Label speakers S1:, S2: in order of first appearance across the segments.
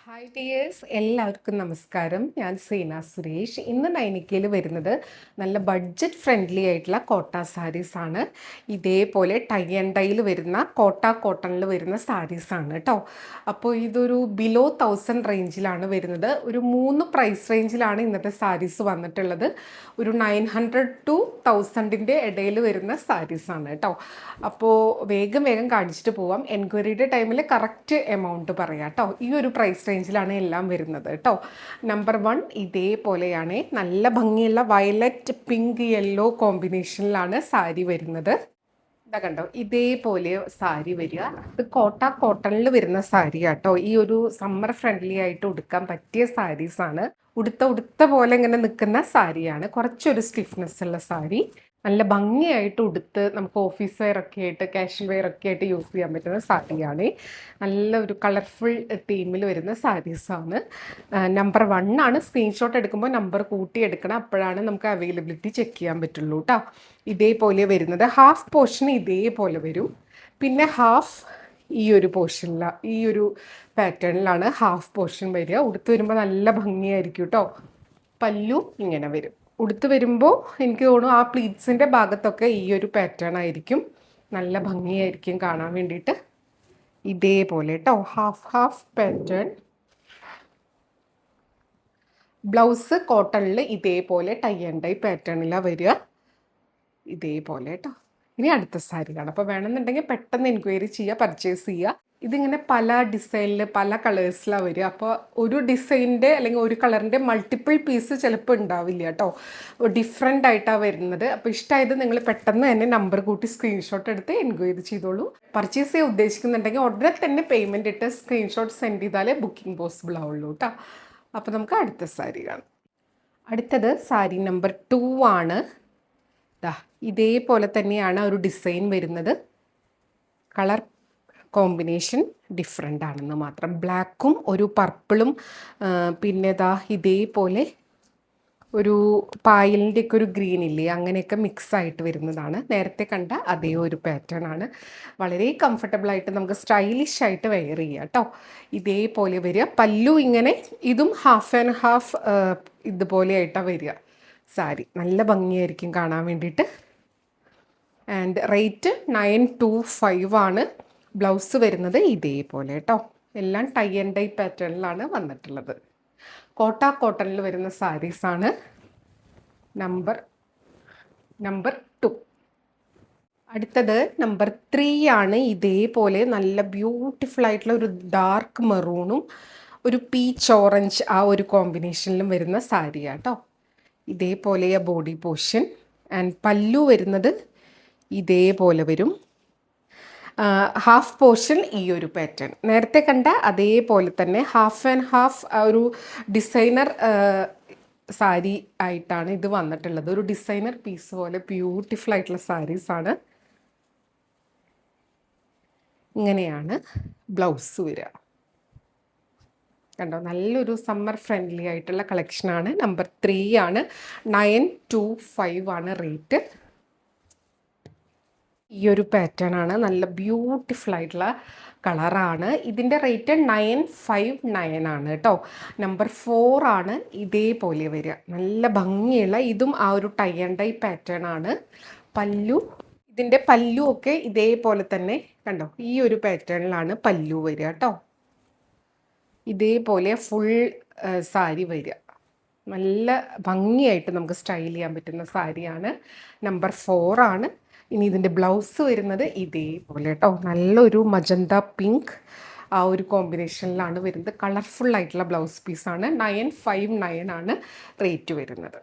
S1: Hi dears, എല്ലാവർക്കും നമസ്കാരം. ഞാൻ സീന സുരേഷ്. ഇന്ന് നൈനിക്കയിൽ വരുന്നത് നല്ല ബഡ്ജറ്റ് ഫ്രണ്ട്ലി ആയിട്ടുള്ള കോട്ട സാരീസ് ആണ്. ഇതേപോലെ ടൈ ആൻഡ് ഡൈയിൽ വരുന്ന കോട്ടണിൽ വരുന്ന സാരീസ് ആണ് കേട്ടോ. അപ്പോൾ ഇതൊരു ബിലോ 1000 റേഞ്ചിലാണ് വരുന്നത്. ഒരു 3 പ്രൈസ് റേഞ്ചിലാണ് ഇന്നത്തെ സാരീസ് വന്നിട്ടുള്ളത്. ഒരു 900 to 1000ൻ്റെ ഇടയിൽ വരുന്ന സാരീസ് ആണ് കേട്ടോ. അപ്പോൾ വേഗം കാണിച്ചിട്ട് പോവാം. എൻക്വയറിയുടെ ടൈമിൽ കറക്റ്റ് എമൗണ്ട് പറയാം കേട്ടോ. ഈ ഒരു പ്രൈസ് റേഞ്ചിലാണ് എല്ലാം വരുന്നത് കേട്ടോ. നമ്പർ 1 ഇതേപോലെയാണ്. നല്ല ഭംഗിയുള്ള വയലറ്റ് പിങ്ക് യെല്ലോ കോമ്പിനേഷനിലാണ് സാരി വരുന്നത്. ഇതാ കണ്ടോ, ഇതേപോലെ സാരി വരിക. ഇത് കോട്ടണിൽ വരുന്ന സാരി കേട്ടോ. ഈ ഒരു സമ്മർ ഫ്രണ്ട്ലി ആയിട്ട് ഉടുക്കാൻ പറ്റിയ സാരീസാണ്. ഉടുത്ത പോലെ ഇങ്ങനെ നിൽക്കുന്ന സാരിയാണ്. കുറച്ചൊരു സ്റ്റിഫ്നെസ് ഉള്ള സാരി. നല്ല ഭംഗിയായിട്ട് ഉടുത്ത് നമുക്ക് ഓഫീസ് വെയർ ഒക്കെ ആയിട്ട് കാഷ്വൽ വെയർ ഒക്കെ ആയിട്ട് യൂസ് ചെയ്യാൻ പറ്റുന്ന സാരിയാണ്. നല്ല ഒരു കളർഫുൾ തീമിൽ വരുന്ന സാരീസാണ്. നമ്പർ 1 ആണ്. സ്ക്രീൻഷോട്ട് എടുക്കുമ്പോൾ നമ്പർ കൂട്ടി എടുക്കണം. അപ്പോഴാണ് നമുക്ക് അവൈലബിലിറ്റി ചെക്ക് ചെയ്യാൻ പറ്റുള്ളൂ കേട്ടോ. ഇതേപോലെ വരുന്നത് ഹാഫ് പോർഷൻ ഇതേപോലെ വരും. പിന്നെ ഹാഫ് ഈ ഒരു പോർഷനിലാണ്, ഈ ഒരു പാറ്റേണിലാണ് ഹാഫ് പോർഷൻ വരിക. ഉടുത്ത് വരുമ്പോൾ നല്ല ഭംഗിയായിരിക്കും കേട്ടോ. പല്ലു ഇങ്ങനെ വരും. ഉടുത്ത് വരുമ്പോൾ എനിക്ക് തോന്നുന്നു ആ പ്ലീറ്റ്സിൻ്റെ ഭാഗത്തൊക്കെ ഈ ഒരു പാറ്റേൺ ആയിരിക്കും. നല്ല ഭംഗിയായിരിക്കും കാണാൻ വേണ്ടിയിട്ട്. ഇതേപോലെ കേട്ടോ, ഹാഫ് പാറ്റേൺ. ബ്ലൗസ് കോട്ടണിൽ ഇതേപോലെ ടൈ ആൻഡ് ഡൈ പാറ്റേണിലാണ് വരിക. ഇതേപോലെ കേട്ടോ. ഇനി അടുത്ത സാരി കാണാം. അപ്പോൾ വേണമെന്നുണ്ടെങ്കിൽ പെട്ടെന്ന് എൻക്വയറി ചെയ്യുക, പർച്ചേസ് ചെയ്യുക. ഇതിങ്ങനെ പല ഡിസൈനിൽ പല കളേഴ്സിലാണ് വരിക. അപ്പോൾ ഒരു ഡിസൈനിൻ്റെ അല്ലെങ്കിൽ ഒരു കളറിൻ്റെ മൾട്ടിപ്പിൾ പീസ് ചിലപ്പോൾ ഉണ്ടാവില്ല കേട്ടോ. ഡിഫറെൻ്റ് ആയിട്ടാണ് വരുന്നത്. അപ്പോൾ ഇഷ്ടമായത് നിങ്ങൾ പെട്ടെന്ന് തന്നെ നമ്പർ കൂട്ടി സ്ക്രീൻഷോട്ട് എടുത്ത് എൻക്വയറി ചെയ്തോളൂ. പർച്ചേസ് ചെയ്യാൻ ഉദ്ദേശിക്കുന്നുണ്ടെങ്കിൽ ഉടനെ തന്നെ പേയ്മെൻറ്റ് ഇട്ട് സ്ക്രീൻഷോട്ട് സെൻഡ് ചെയ്താലേ ബുക്കിംഗ് പോസിബിൾ ആവുള്ളൂ കേട്ടോ. അപ്പോൾ നമുക്ക് അടുത്ത സാരി കാണാം. അടുത്തത് സാരി നമ്പർ 2 ആണ്. ഇതേപോലെ തന്നെയാണ് ഒരു ഡിസൈൻ വരുന്നത്. കളർ കോമ്പിനേഷൻ ഡിഫറെൻ്റ് ആണെന്ന് മാത്രം. ബ്ലാക്കും ഒരു പർപ്പിളും പിന്നെ ഇതേപോലെ ഒരു പായലിൻ്റെയൊക്കെ ഒരു ഗ്രീൻ ഇല്ലേ, അങ്ങനെയൊക്കെ മിക്സ് ആയിട്ട് വരുന്നതാണ്. നേരത്തെ കണ്ട അതേ ഒരു പാറ്റേൺ ആണ്. വളരെ കംഫർട്ടബിളായിട്ട് നമുക്ക് സ്റ്റൈലിഷ് ആയിട്ട് വെയർ ചെയ്യാം കേട്ടോ. ഇതേപോലെ വരിക. പല്ലു ഇങ്ങനെ, ഇതും ഹാഫ് ആൻഡ് ഹാഫ് ഇതുപോലെയായിട്ടാണ് വരിക സാരി. നല്ല ഭംഗിയായിരിക്കും കാണാൻ വേണ്ടിയിട്ട്. ആൻഡ് റേറ്റ് 925 ആണ്. ബ്ലൗസ് വരുന്നത് ഇതേപോലെ കേട്ടോ. എല്ലാം ടൈ ആൻഡ് ഡൈ പാറ്റേണിലാണ് വന്നിട്ടുള്ളത്. കോട്ടണിൽ വരുന്ന സാരീസാണ്. നമ്പർ 2. അടുത്തത് നമ്പർ 3 ആണ്. ഇതേപോലെ നല്ല ബ്യൂട്ടിഫുൾ ആയിട്ടുള്ള ഒരു ഡാർക്ക് മെറൂണും ഒരു പീച്ച് ഓറഞ്ച് ആ ഒരു കോമ്പിനേഷനിലും വരുന്ന സാരിയാണ് കേട്ടോ. ഇതേപോലെ ബോഡി പോർഷൻ. ആൻഡ് പല്ലു വരുന്നത് ഇതേപോലെ വരും. ഹാഫ് പോർഷൻ ഈ ഒരു പാറ്റേൺ നേരത്തെ കണ്ട അതേപോലെ തന്നെ ഹാഫ് ആൻഡ് ഹാഫ് ഒരു ഡിസൈനർ സാരി ആയിട്ടാണ് ഇത് വന്നിട്ടുള്ളത്. ഒരു ഡിസൈനർ പീസ് പോലെ ബ്യൂട്ടിഫുൾ ആയിട്ടുള്ള സാരീസാണ്. ഇങ്ങനെയാണ് ബ്ലൗസ് വരിക. കണ്ടോ, നല്ലൊരു സമ്മർ ഫ്രണ്ട്ലി ആയിട്ടുള്ള കളക്ഷനാണ്. നമ്പർ 3 ആണ്. 925 ആണ് റേറ്റ്. ഈ ഒരു പാറ്റേൺ ആണ്. നല്ല ബ്യൂട്ടിഫുൾ ആയിട്ടുള്ള കളറാണ്. ഇതിൻ്റെ റേറ്റ് 959 ആണ് കേട്ടോ. നമ്പർ 4 ആണ്. ഇതേപോലെ വരിക. നല്ല ഭംഗിയുള്ള, ഇതും ആ ഒരു ടൈ ആൻഡ് ഡൈ പാറ്റേൺ ആണ്. പല്ലു, ഇതിൻ്റെ പല്ലു ഒക്കെ ഇതേപോലെ തന്നെ കണ്ടോ, ഈ ഒരു പാറ്റേണിലാണ് പല്ലു വരിക കേട്ടോ. ഇതേപോലെ ഫുൾ സാരി വരിക. നല്ല ഭംഗിയായിട്ട് നമുക്ക് സ്റ്റൈൽ ചെയ്യാൻ പറ്റുന്ന സാരിയാണ്. നമ്പർ 4 ആണ്. ഇനി ഇതിൻ്റെ ബ്ലൗസ് വരുന്നത് ഇതേപോലെ കേട്ടോ. നല്ലൊരു മജന്ത പിങ്ക് ആ ഒരു കോമ്പിനേഷനിലാണ് വരുന്നത്. കളർഫുൾ ആയിട്ടുള്ള ബ്ലൗസ് പീസാണ്. 959 ആണ് റേറ്റ് വരുന്നത്.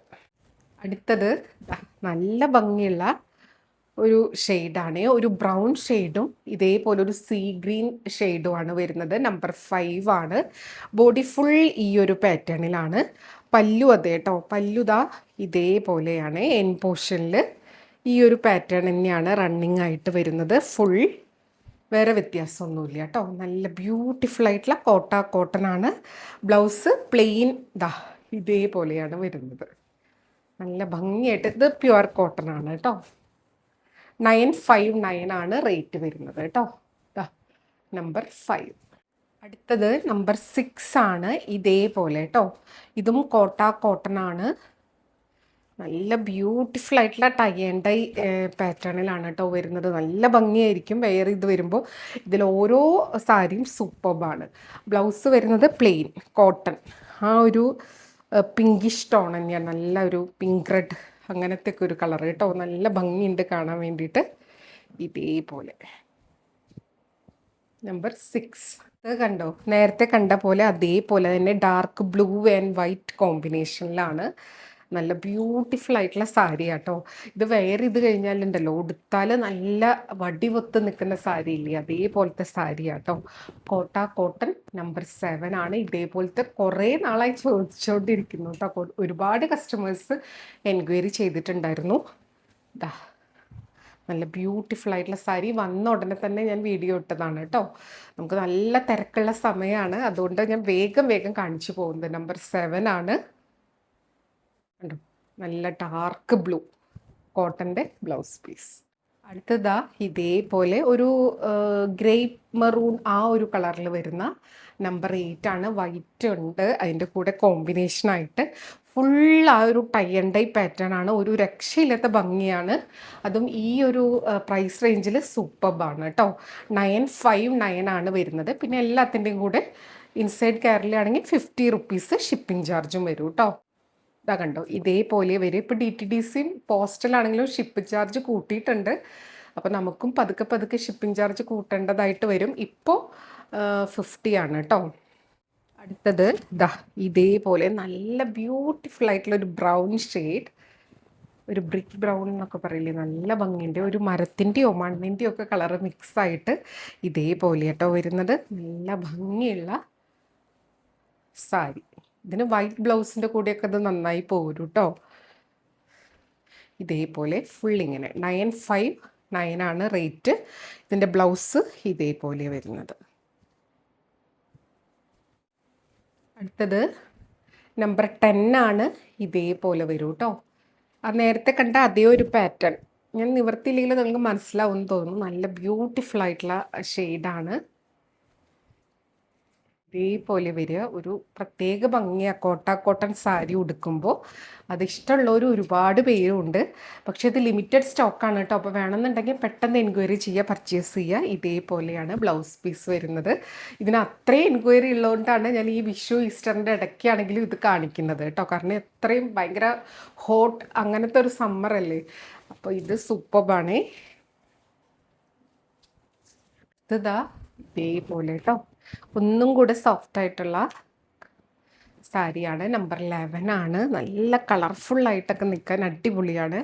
S1: അടുത്തത് നല്ല ഭംഗിയുള്ള ഒരു ഷെയ്ഡാണ്. ഒരു ബ്രൗൺ ഷെയ്ഡും ഇതേപോലെ ഒരു സീ ഗ്രീൻ ഷെയ്ഡുമാണ് വരുന്നത്. നമ്പർ 5 ആണ്. ബോഡി ഫുൾ ഈ ഒരു പാറ്റേണിലാണ്. പല്ലു അതെ കേട്ടോ. പല്ലുതാ ഇതേപോലെയാണ്. എൻ പോർഷനിൽ ഈ ഒരു പാറ്റേൺ തന്നെയാണ് റണ്ണിങ് ആയിട്ട് വരുന്നത്. ഫുൾ വേറെ വ്യത്യാസമൊന്നുമില്ല കേട്ടോ. നല്ല ബ്യൂട്ടിഫുൾ ആയിട്ടുള്ള കോട്ടനാണ്. ബ്ലൗസ് പ്ലെയിൻ ഇതേപോലെയാണ് വരുന്നത്. നല്ല ഭംഗിയായിട്ട്, ഇത് പ്യുവർ കോട്ടനാണ് കേട്ടോ. 959 ആണ് റേറ്റ് വരുന്നത് കേട്ടോ. നമ്പർ 5. അടുത്തത് നമ്പർ 6 ആണ്. ഇതേപോലെ കേട്ടോ, ഇതും കോട്ടൺ ആണ്. നല്ല ബ്യൂട്ടിഫുൾ ആയിട്ടുള്ള ടൈ ആൻഡ് ഡൈ പാറ്റേണിലാണ് കേട്ടോ വരുന്നത്. നല്ല ഭംഗിയായിരിക്കും വെയർ ചെയ്ത് വരുമ്പോൾ. ഇതിൽ ഓരോ സാരിയും സൂപ്പർബാണ്. ബ്ലൗസ് വരുന്നത് പ്ലെയിൻ കോട്ടൺ, ആ ഒരു പിങ്കിഷ് ടോൺ തന്നെയാണ്, നല്ല ഒരു പിങ്ക് റെഡ് അങ്ങനത്തെ ഒക്കെ ഒരു കളർ കേട്ടോ. നല്ല ഭംഗിയുണ്ട് കാണാൻ വേണ്ടിയിട്ട്. ഇതേപോലെ നമ്പർ 6 ഇത് കണ്ടോ, നേരത്തെ കണ്ട പോലെ അതേപോലെ തന്നെ ഡാർക്ക് ബ്ലൂ ആൻഡ് വൈറ്റ് കോമ്പിനേഷനിലാണ്. നല്ല ബ്യൂട്ടിഫുൾ ആയിട്ടുള്ള സാരി ആട്ടോ. ഇത് വെയർ ചെയ്ത് കഴിഞ്ഞാലുണ്ടല്ലോ, ഉടുത്താൽ നല്ല വടിവൊത്ത് നിൽക്കുന്ന സാരി ഇല്ലേ, അതേപോലത്തെ സാരി ആട്ടോ. കോട്ടൺ നമ്പർ 7 ആണ്. ഇതേപോലത്തെ കുറേ നാളായി ചോദിച്ചുകൊണ്ടിരിക്കുന്നു കേട്ടോ. ഒരുപാട് കസ്റ്റമേഴ്സ് എൻക്വയറി ചെയ്തിട്ടുണ്ടായിരുന്നു. ഇതാ നല്ല ബ്യൂട്ടിഫുൾ ആയിട്ടുള്ള സാരി. വന്ന ഉടനെ തന്നെ ഞാൻ വീഡിയോ ഇട്ടതാണ് കേട്ടോ. നമുക്ക് നല്ല തിരക്കുള്ള സമയമാണ്, അതുകൊണ്ട് ഞാൻ വേഗം കാണിച്ചു പോകുന്നത്. നമ്പർ 7 ആണ്. കണ്ടോ, നല്ല ഡാർക്ക് ബ്ലൂ കോട്ടൻ്റെ ബ്ലൗസ് പീസ്. അടുത്തതാ ഇതേപോലെ ഒരു ഗ്രേപ്പ് മെറൂൺ ആ ഒരു കളറിൽ വരുന്ന നമ്പർ 8 ആണ്. വൈറ്റ് ഉണ്ട് അതിൻ്റെ കൂടെ കോമ്പിനേഷനായിട്ട്. ഫുൾ ആ ഒരു ടൈ ആൻഡ് ഡൈ പാറ്റേൺ ആണ്. ഒരു രക്ഷയില്ലാത്ത ഭംഗിയാണ്. അതും ഈ ഒരു പ്രൈസ് റേഞ്ചിൽ സൂപ്പർബാണ് കേട്ടോ. 959 ആണ് വരുന്നത്. പിന്നെ എല്ലാത്തിൻ്റെയും കൂടെ ഇൻസൈഡ് കേരളയാണെങ്കിൽ 50 റുപ്പീസ് ഷിപ്പിംഗ് ചാർജും വരും കേട്ടോ. ഇതാ കണ്ടോ, ഇതേപോലെ വരും. ഇപ്പോൾ DTDCയും പോസ്റ്റലാണെങ്കിലും ഷിപ്പ് ചാർജ് കൂട്ടിയിട്ടുണ്ട്. അപ്പോൾ നമുക്കും പതുക്കെ ഷിപ്പിംഗ് ചാർജ് കൂട്ടേണ്ടതായിട്ട് വരും. ഇപ്പോൾ 50 ആണ് കേട്ടോ. അടുത്തത് ഇതാ ഇതേപോലെ നല്ല ബ്യൂട്ടിഫുൾ ആയിട്ടുള്ള ഒരു ബ്രൗൺ ഷെയ്ഡ്, ഒരു ബ്രിക്ക് ബ്രൗൺ എന്നൊക്കെ പറയില്ലേ, നല്ല ഭംഗിൻ്റെ ഒരു മരത്തിൻ്റെയോ മണ്ണിൻ്റെയോ ഒക്കെ കളറ് മിക്സായിട്ട് ഇതേപോലെ കേട്ടോ വരുന്നത്. നല്ല ഭംഗിയുള്ള സാരി. ഇതിന് വൈറ്റ് ബ്ലൗസിൻ്റെ കൂടെയൊക്കെ ഇത് നന്നായി പോരും കേട്ടോ. ഇതേപോലെ ഫുൾ ഇങ്ങനെ 959 ആണ് റേറ്റ്. ഇതിൻ്റെ ബ്ലൗസ് ഇതേപോലെ വരുന്നത്. അടുത്തത് നമ്പർ 10 ആണ്. ഇതേപോലെ വരും കേട്ടോ. ആ നേരത്തെ കണ്ട അതേ ഒരു പാറ്റേൺ ഞാൻ നിവർത്തിയില്ലെങ്കിൽ നിങ്ങൾക്ക് മനസ്സിലാവും തോന്നുന്നു. നല്ല ബ്യൂട്ടിഫുൾ ആയിട്ടുള്ള ഷെയ്ഡാണ്. ഇതേപോലെ വരിക. ഒരു പ്രത്യേക ഭംഗിയാണ് കോട്ടൺ സാരി ഉടുക്കുമ്പോൾ. അതിഷ്ടമുള്ളവർ ഒരുപാട് പേരുണ്ട്. പക്ഷേ ഇത് ലിമിറ്റഡ് സ്റ്റോക്കാണ് കേട്ടോ. അപ്പോൾ വേണമെന്നുണ്ടെങ്കിൽ പെട്ടെന്ന് എൻക്വയറി ചെയ്യുക, പർച്ചേസ് ചെയ്യുക. ഇതേപോലെയാണ് ബ്ലൗസ് പീസ് വരുന്നത്. ഇതിന് അത്രയും എൻക്വയറി ഉള്ളതുകൊണ്ടാണ് ഞാൻ ഈ വിഷു ഈസ്റ്ററിൻ്റെ ഇടയ്ക്കാണെങ്കിലും ഇത് കാണിക്കുന്നത് കേട്ടോ. കാരണം എത്രയും ഭയങ്കര ഹോട്ട് അങ്ങനത്തെ ഒരു സമ്മർ അല്ലേ. അപ്പോൾ ഇത് സൂപ്പർബാണേ. ഇതാ ഇതേപോലെ കേട്ടോ, ഒന്നും കൂടെ സോഫ്റ്റ് ആയിട്ടുള്ള സാരിയാണ്. നമ്പർ 11 ആണ്. നല്ല കളർഫുള്ളായിട്ടൊക്കെ നിൽക്കാൻ അടിപൊളിയാണ്.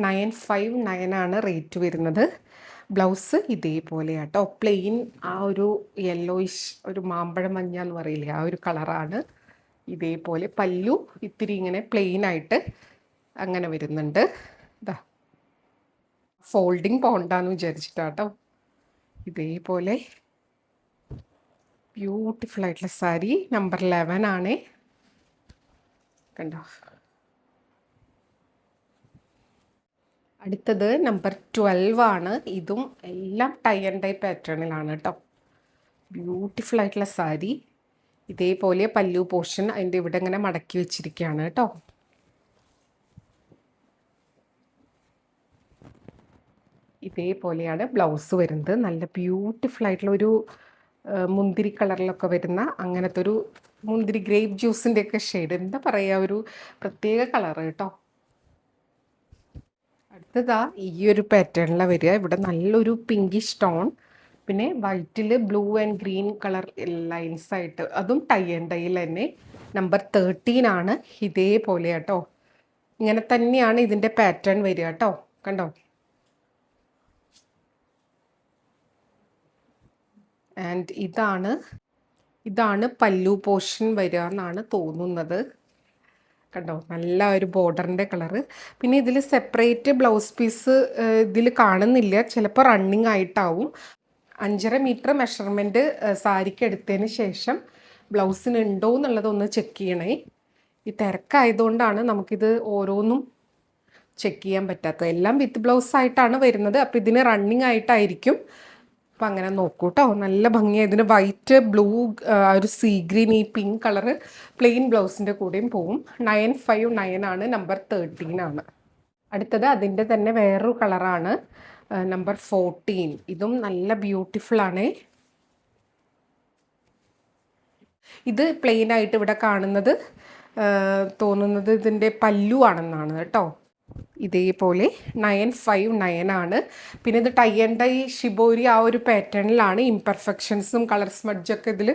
S1: 959 ആണ് റേറ്റ് വരുന്നത്. ബ്ലൗസ് ഇതേപോലെ കേട്ടോ, പ്ലെയിൻ ആ ഒരു യെല്ലോയിഷ് ഒരു മാമ്പഴ മഞ്ഞ എന്ന് പറയില്ലേ, ആ ഒരു കളറാണ്. ഇതേപോലെ പല്ലു ഇത്തിരി ഇങ്ങനെ പ്ലെയിൻ ആയിട്ട് അങ്ങനെ വരുന്നുണ്ട്. ഇതാ ഫോൾഡിങ് പോണ്ടാന്ന് വിചാരിച്ചിട്ടാട്ടോ. ഇതേപോലെ ബ്യൂട്ടിഫുൾ ആയിട്ടുള്ള സാരി. നമ്പർ 11 ആണ്. കണ്ടോ. അടുത്തത് നമ്പർ 12 ആണ്. ഇതും എല്ലാം ടൈ ആൻഡ് ഡൈ പാറ്റേണിലാണ് കേട്ടോ. ബ്യൂട്ടിഫുൾ ആയിട്ടുള്ള സാരി. ഇതേപോലെ പല്ലു പോർഷൻ അതിൻ്റെ ഇവിടെ ഇങ്ങനെ മടക്കി വെച്ചിരിക്കുകയാണ് കേട്ടോ. ഇതേപോലെയാണ് ബ്ലൗസ് വരുന്നത്. നല്ല ബ്യൂട്ടിഫുൾ ആയിട്ടുള്ള ഒരു മുന്തിരി കളറിലൊക്കെ വരുന്ന അങ്ങനത്തെ ഒരു മുന്തിരി ഗ്രേപ്പ് ജ്യൂസിൻ്റെ ഒക്കെ ഷെയ്ഡ്, എന്താ പറയുക, ഒരു പ്രത്യേക കളറ് കേട്ടോ. അടുത്തതാ ഈ ഒരു പാറ്റേണിലാണ് വരിക. ഇവിടെ നല്ലൊരു പിങ്കിഷ് ടോൺ, പിന്നെ വൈറ്റിൽ blue and green colour lines ആയിട്ട്, അതും ടൈ ആൻഡ് ഡൈയിൽ തന്നെ. നമ്പർ 13 ആണ്. ഇതേപോലെ കേട്ടോ, ഇങ്ങനെ തന്നെയാണ് ഇതിൻ്റെ പാറ്റേൺ വരിക കേട്ടോ. കണ്ടോ. ആൻഡ് ഇതാണ് പല്ലു പോർഷൻ വരിക എന്നാണ് തോന്നുന്നത്. കണ്ടോ, നല്ല ഒരു ബോർഡറിൻ്റെ കളറ്. പിന്നെ ഇതിൽ സെപ്പറേറ്റ് ബ്ലൗസ് പീസ് ഇതിൽ കാണുന്നില്ല, ചിലപ്പോൾ റണ്ണിങ് ആയിട്ടാവും. 5.5 മീറ്റർ മെഷർമെൻറ്റ് സാരിക്ക് എടുത്തതിന് ശേഷം ബ്ലൗസിന് ഉണ്ടോ എന്നുള്ളതൊന്ന് ചെക്ക് ചെയ്യണേ. ഈ തിരക്കായതുകൊണ്ടാണ് നമുക്കിത് ഓരോന്നും ചെക്ക് ചെയ്യാൻ പറ്റാത്തത്. എല്ലാം വിത്ത് ബ്ലൗസ് ആയിട്ടാണ് വരുന്നത്. അപ്പോൾ ഇതിന് റണ്ണിങ് ആയിട്ടായിരിക്കും അപ്പം അങ്ങനെ നോക്കൂ കേട്ടോ, നല്ല ഭംഗിയായി. ഇതിന് വൈറ്റ്, ബ്ലൂ, ഒരു സീ ഗ്രീൻ, ഈ പിങ്ക് കളറ് പ്ലെയിൻ ബ്ലൗസിൻ്റെ കൂടെയും പോവും. 959 ആണ്, നമ്പർ 13 ആണ്. അടുത്തത് അതിൻ്റെ തന്നെ വേറൊരു കളറാണ്, നമ്പർ 14. ഇതും നല്ല ബ്യൂട്ടിഫുൾ ആണ്. ഇത് പ്ലെയിൻ ആയിട്ട് ഇവിടെ കാണുന്നത് തോന്നുന്നത് ഇതിൻ്റെ പല്ലു ആണെന്നാണ് കേട്ടോ. ഇതേപോലെ 959 ആണ്. പിന്നെ ഇത് ടൈ ആൻഡ് ഡൈ ഷിബോരി ആ ഒരു പാറ്റേണിലാണ്. ഇംപെർഫെക്ഷൻസും കളർ സ്മഡ്ജൊക്കെ ഇതിൽ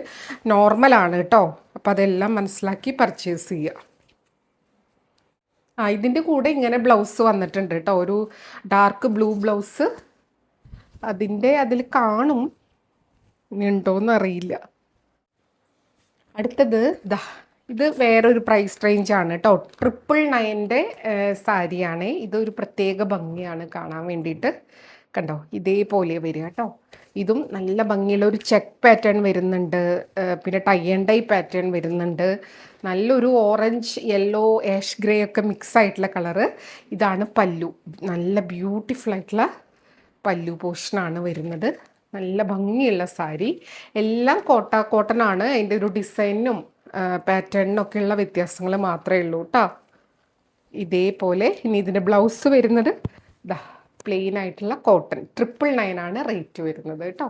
S1: നോർമലാണ് കേട്ടോ. അപ്പോൾ അതെല്ലാം മനസ്സിലാക്കി പർച്ചേസ് ചെയ്യുക. ഇതിൻ്റെ കൂടെ ഇങ്ങനെ ബ്ലൗസ് വന്നിട്ടുണ്ട് കേട്ടോ, ഒരു ഡാർക്ക് ബ്ലൂ ബ്ലൗസ്. അതിൽ കാണും, ഇനി ഉണ്ടോയെന്ന് അറിയില്ല. അടുത്തത് ഇത് വേറൊരു പ്രൈസ് റേഞ്ചാണ് കേട്ടോ. 999 സാരിയാണ്. ഇതൊരു പ്രത്യേക ഭംഗിയാണ് കാണാൻ വേണ്ടിയിട്ട്. കണ്ടോ, ഇതേപോലെ വരിക കേട്ടോ. ഇതും നല്ല ഭംഗിയുള്ള ഒരു ചെക്ക് പാറ്റേൺ വരുന്നുണ്ട്, പിന്നെ ടൈ ആൻഡ് ഡൈ പാറ്റേൺ വരുന്നുണ്ട്. നല്ലൊരു ഓറഞ്ച്, യെല്ലോ, ആഷ് ഗ്രേ ഒക്കെ മിക്സ് ആയിട്ടുള്ള കളറ്. ഇതാണ് പല്ലു. നല്ല ബ്യൂട്ടിഫുൾ ആയിട്ടുള്ള പല്ലു പോർഷനാണ് വരുന്നത്. നല്ല ഭംഗിയുള്ള സാരി. എല്ലാം കോട്ടൺ ആണ്. അതിൻ്റെ ഒരു ഡിസൈനും പാറ്റേണിനൊക്കെ ഉള്ള വ്യത്യാസങ്ങൾ മാത്രമേ ഉള്ളൂ കേട്ടോ. ഇതേപോലെ ഇനി ഇതിൻ്റെ ബ്ലൗസ് വരുന്നത് പ്ലെയിൻ ആയിട്ടുള്ള കോട്ടൺ. 999 ആണ് റേറ്റ് വരുന്നത് കേട്ടോ.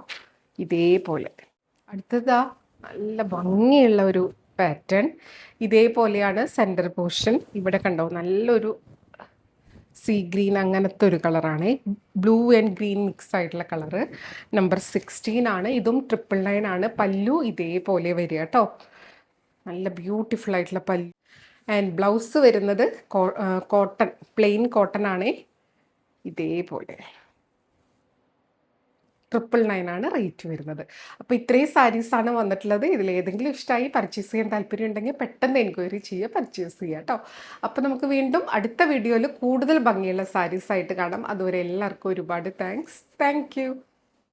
S1: ഇതേപോലെ. അടുത്തതാ നല്ല ഭംഗിയുള്ള ഒരു പാറ്റേൺ. ഇതേപോലെയാണ് സെൻറ്റർ പോർഷൻ. ഇവിടെ കണ്ടോ, നല്ലൊരു സീ ഗ്രീൻ അങ്ങനത്തെ ഒരു കളറാണ്. ബ്ലൂ ആൻഡ് ഗ്രീൻ മിക്സ് ആയിട്ടുള്ള കളറ്. നമ്പർ 16 ആണ്. ഇതും 999 ആണ്. പല്ലു ഇതേപോലെ വരിക കേട്ടോ. നല്ല ബ്യൂട്ടിഫുൾ ആയിട്ടുള്ള പല്ലു. ആൻഡ് ബ്ലൗസ് വരുന്നത് കോട്ടൺ, പ്ലെയിൻ കോട്ടൺ ആണ്. ഇതേപോലെ 999 ആണ് റേറ്റ് വരുന്നത്. അപ്പോൾ ഇത്രയും സാരീസാണ് വന്നിട്ടുള്ളത്. ഇതിലേതെങ്കിലും ഇഷ്ടമായി പർച്ചേസ് ചെയ്യാൻ താല്പര്യം ഉണ്ടെങ്കിൽ പെട്ടെന്ന് എൻക്വയറി ചെയ്യുക, പർച്ചേസ് ചെയ്യുക കേട്ടോ. അപ്പോൾ നമുക്ക് വീണ്ടും അടുത്ത വീഡിയോയിൽ കൂടുതൽ ഭംഗിയുള്ള സാരീസായിട്ട് കാണാം. അതുവരെ എല്ലാവർക്കും ഒരുപാട് താങ്ക്സ്. Thank you.